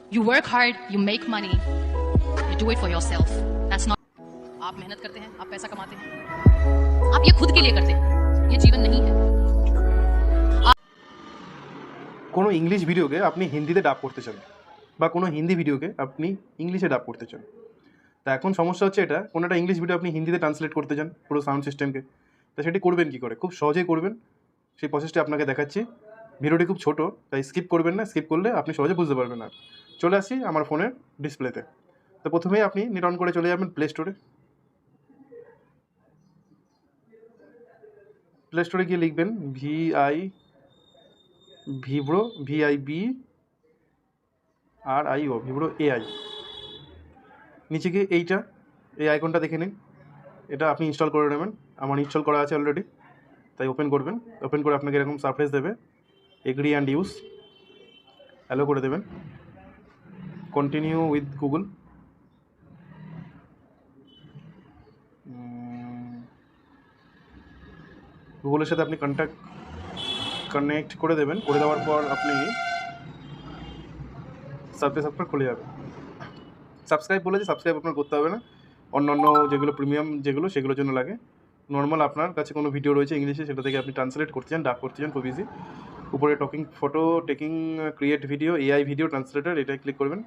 You work hard, you make money, you do it for yourself. That's not. आप मेहनत करते हैं, आप पैसा कमाते हैं, आप ये खुद के लिए करते हैं, ये जीवन नहीं है। কোনো ইংলিশ ভিডিওকে আপনি হিন্দিতে ডাব করতে চান বা কোনো হিন্দি ভিডিওকে আপনি ইংলিশে ডাব করতে চান। তা এখন সমস্যা হচ্ছে এটা, কোনো একটা ইংলিশ ভিডিও আপনি হিন্দিতে ট্রান্সলেট করতে চান পুরো সাউন্ড সিস্টেমকে, তা সেটি করবেন কী করে? খুব সহজেই করবেন, সেই প্রসেসটি আপনাকে দেখাচ্ছি। ভিডিওটি খুব ছোটো, তাই স্কিপ করবেন না, স্কিপ করলে আপনি সহজে বুঝতে পারবেন না। চলে আসি আমার ফোনের ডিসপ্লেতে। তো প্রথমেই আপনি নেট অন করে চলে যাবেন প্লে স্টোরে। প্লে স্টোরে গিয়ে লিখবেন ভিব্রো ভিব্রো AI। নিচে গিয়ে এই আইকনটা দেখে নিন, এটা আপনি ইনস্টল করে নেবেন। আমার ইনস্টল করা আছে অলরেডি, তাই ওপেন করবেন। ওপেন করে আপনাকে এরকম সারফেস দেবে, এগ্রি অ্যান্ড ইউজ, অ্যালো করে দেবেন, কন্টিনিউ উইথ গুগল, গুগলের সাথে আপনি কানেক্ট করে দেবেন। করে দেওয়ার পর আপনি সারফেস আপনার খুলে যাবে। সাবস্ক্রাইব বলেছে, সাবস্ক্রাইব আপনার করতে হবে না, অন্যান্য যেগুলো প্রিমিয়াম সেগুলোর জন্য লাগে। নর্মাল আপনার কাছে কোনো ভিডিও রয়েছে ইংলিশে, সেটা থেকে আপনি ট্রান্সলেট করতে চান, ডাব করতে চান, খুব ইজি। উপরে talking photo taking create video, AI video translator, এটাই ক্লিক করবেন।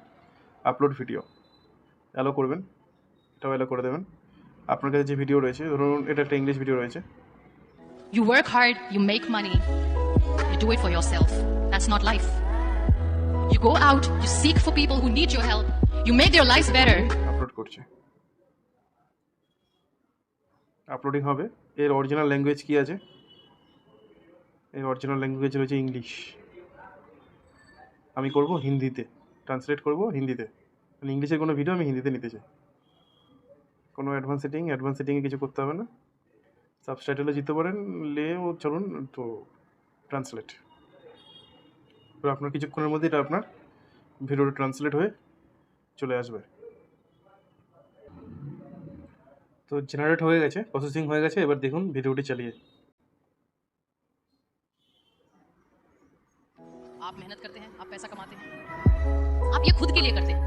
আপলোড ভিডিও অ্যালো করবেন, এটাও অ্যালো করে দেবেন। আপনার কাছে যে ভিডিও রয়েছে, ধরুন এটা একটা ইংলিশ ভিডিও রয়েছে। You work hard, you make money, you do it for yourself. That's not life. You go out, you seek for people who need your help, you make their lives better. Upload করছে, uploading হবে। এর original language কী আছে? এর original language রয়েছে English. আমি করব হিন্দিতে, translate করব হিন্দিতে, মানে ইংলিশের কোনো ভিডিও আমি হিন্দিতে নিতে চাই। কোনো অ্যাডভান্স সেটিংয়ে কিছু করতে হবে না। সাবটাইটেলও দিতে পারেন, চলুন তো ট্রান্সলেট। তো আপনার কিছুক্ষণের মধ্যে এটা আপনার ভিডিওটা ট্রান্সলেট হয়ে চলে আসবে। তো জেনারেট হয়ে গেছে, প্রসেসিং হয়ে গেছে। এবার দেখুন ভিডিওটি চালিয়ে। आप मेहनत करते हैं, आप पैसा कमाते हैं, आप ये खुद के लिए करते हैं,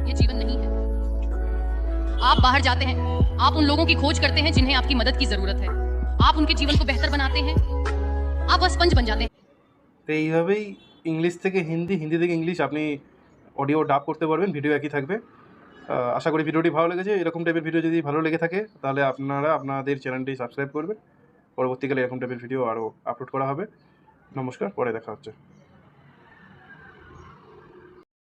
ये जीवन नहीं है। आप बाहर जाते हैं, आप उन लोगों की खोज करते हैं जिन्हें आपकी मदद की जरूरत है, आप उनके जीवन को बेहतर बनाते हैं, आप वह स्पंज बन जाते हैं। তো এইভাবেই ইংলিশ থেকে হিন্দি, হিন্দি থেকে ইংলিশ আপনি অডিও ডাব করতে পারবেন, ভিডিও একই থাকবে। আশা করি ভিডিওটি ভালো লেগেছে। এরকম টাইপের ভিডিও যদি ভালো লেগে থাকে তাহলে আপনারা আপনাদের চ্যানেলটি সাবস্ক্রাইব করবেন। পরবর্তীকালে এরকম টাইপের ভিডিও আরও আপলোড করা হবে। নমস্কার, পরে দেখা হচ্ছে।